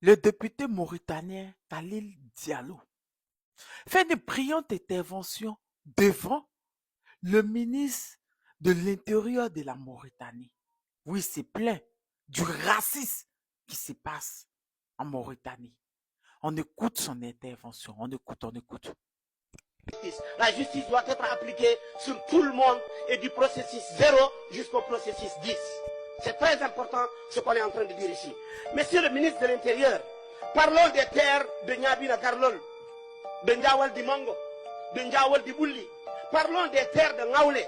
Le député mauritanien Khalil Diallo fait une brillante intervention devant le ministre de l'Intérieur de la Mauritanie. Oui, c'est plein du racisme qui se passe en Mauritanie. On écoute son intervention, on écoute. La justice doit être appliquée sur tout le monde et du processus 0 jusqu'au processus 10. C'est très important ce qu'on est en train de dire ici. Monsieur le ministre de l'Intérieur, parlons des terres de Nyabina Karlol, de Ndiawal di Mango, de Ndiawal di Bulli. Parlons des terres de Ngaoulé.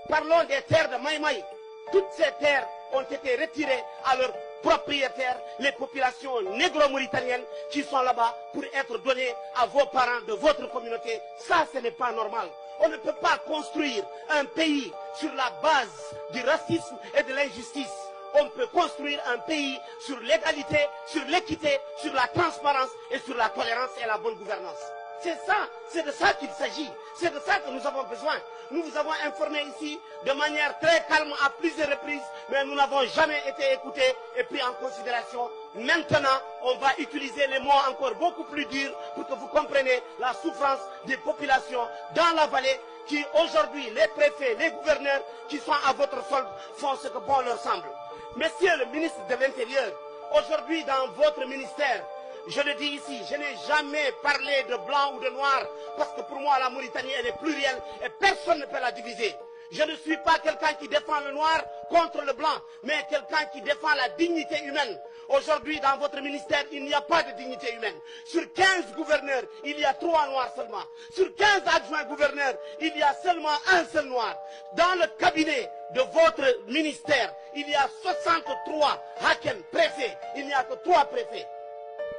Parlons des terres de Maïmaï. Toutes ces terres ont été retirées à leurs propriétaires, les populations négro-mauritaniennes qui sont là-bas pour être données à vos parents de votre communauté. Ça, ce n'est pas normal. On ne peut pas construire un pays sur la base du racisme et de l'injustice. On peut construire un pays sur l'égalité, sur l'équité, sur la transparence et sur la tolérance et la bonne gouvernance. C'est de ça qu'il s'agit. C'est de ça que nous avons besoin. Nous vous avons informé ici de manière très calme à plusieurs reprises, mais nous n'avons jamais été écoutés et pris en considération. Maintenant, on va utiliser les mots encore beaucoup plus durs pour que vous compreniez la souffrance des populations dans la vallée qui aujourd'hui, les préfets, les gouverneurs qui sont à votre solde font ce que bon leur semble. Monsieur le ministre de l'Intérieur, aujourd'hui dans votre ministère, je le dis ici, je n'ai jamais parlé de blanc ou de noir, parce que pour moi la Mauritanie elle est plurielle et personne ne peut la diviser. Je ne suis pas quelqu'un qui défend le noir contre le blanc, mais quelqu'un qui défend la dignité humaine. Aujourd'hui, dans votre ministère, il n'y a pas de dignité humaine. Sur 15 gouverneurs, il y a 3 noirs seulement. Sur 15 adjoints gouverneurs, il y a seulement un seul noir. Dans le cabinet de votre ministère, il y a 63 hakem, préfets. Il n'y a que 3 préfets.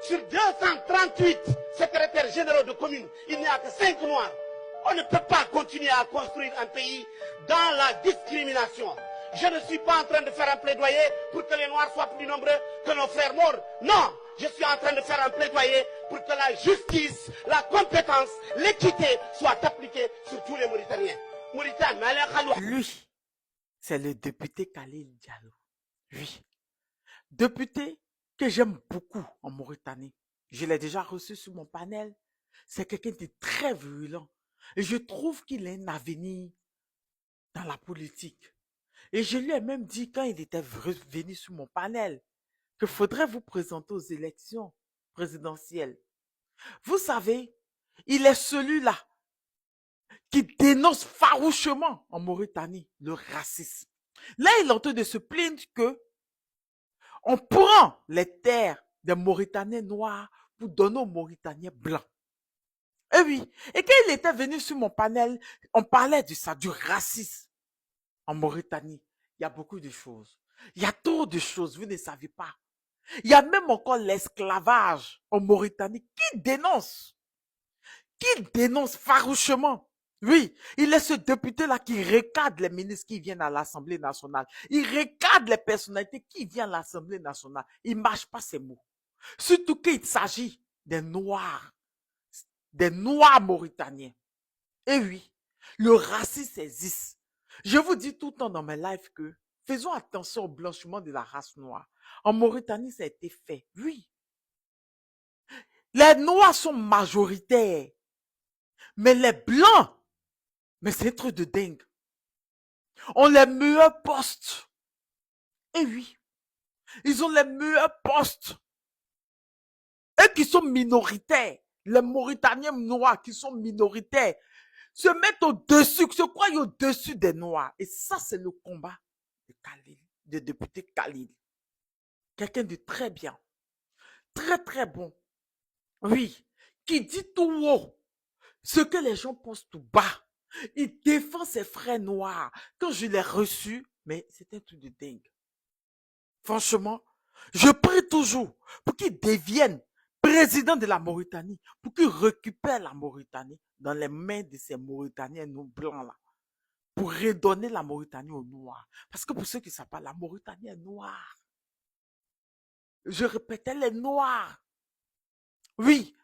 Sur 238 secrétaires généraux de communes, il n'y a que 5 noirs. On ne peut pas continuer à construire un pays dans la discrimination. Je ne suis pas en train de faire un plaidoyer pour que les noirs soient plus nombreux que nos frères morts. Non, je suis en train de faire un plaidoyer pour que la justice, la compétence, l'équité soient appliquées sur tous les Mauritaniens. Lui, c'est le député Khalil Diallo. Oui, député que j'aime beaucoup en Mauritanie. Je l'ai déjà reçu sur mon panel. C'est quelqu'un de très virulent. Et je trouve qu'il a un avenir dans la politique. Et je lui ai même dit quand il était venu sur mon panel qu'il faudrait vous présenter aux élections présidentielles. Vous savez, il est celui-là qui dénonce farouchement en Mauritanie le racisme. Là, il est en train de se plaindre que on prend les terres des Mauritaniens noirs pour donner aux Mauritaniens blancs. Et oui, et quand il était venu sur mon panel, on parlait de ça, du racisme en Mauritanie. Il y a beaucoup de choses. Il y a trop de choses, vous ne savez pas. Il y a même encore l'esclavage en Mauritanie qui dénonce farouchement. Oui, il est ce député-là qui recadre les ministres qui viennent à l'Assemblée nationale. Il recadre les personnalités qui viennent à l'Assemblée nationale. Il ne mâche pas ses mots. Surtout qu'il s'agit des Noirs mauritaniens. Et oui, le racisme existe. Je vous dis tout le temps dans mes lives que faisons attention au blanchiment de la race noire. En Mauritanie, ça a été fait. Oui. Les Noirs sont majoritaires. Mais les Blancs, mais c'est un truc de dingue. Ont les meilleurs postes. Et oui, ils ont les meilleurs postes. Eux qui sont minoritaires, les Mauritaniens noirs qui sont minoritaires, se mettent au-dessus, se croient au-dessus des Noirs. Et ça, c'est le combat de Khalil, de député Khalil. Quelqu'un de très bien, très très bon. Oui, qui dit tout haut ce que les gens pensent tout bas. Il défend ses frères noirs. Quand je l'ai reçu, mais c'était un truc de dingue. Franchement, je prie toujours pour qu'il devienne président de la Mauritanie, pour qu'il récupère la Mauritanie dans les mains de ces Mauritaniens non blancs là, pour redonner la Mauritanie aux Noirs. Parce que pour ceux qui ne savent pas, la Mauritanie est noire. Je répétais, les Noirs. Oui.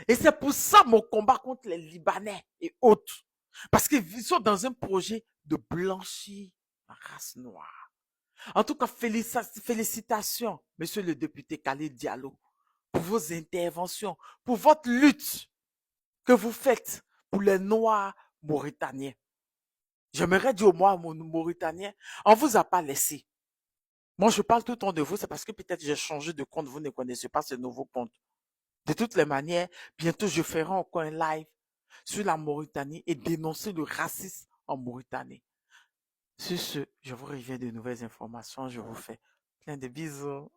Et c'est pour ça mon combat contre les Libanais et autres. Parce qu'ils sont dans un projet de blanchir la race noire. En tout cas, félicitations, monsieur le député Khalid Diallo, pour vos interventions, pour votre lutte que vous faites pour les Noirs mauritaniens. J'aimerais dire aux Noirs mauritaniens, on vous a pas laissé. Moi, je parle tout le temps de vous, c'est parce que peut-être j'ai changé de compte, vous ne connaissez pas ce nouveau compte. De toutes les manières, bientôt je ferai encore un live sur la Mauritanie et dénoncer le racisme en Mauritanie. Sur ce, je vous reviens de nouvelles informations, je vous fais plein de bisous.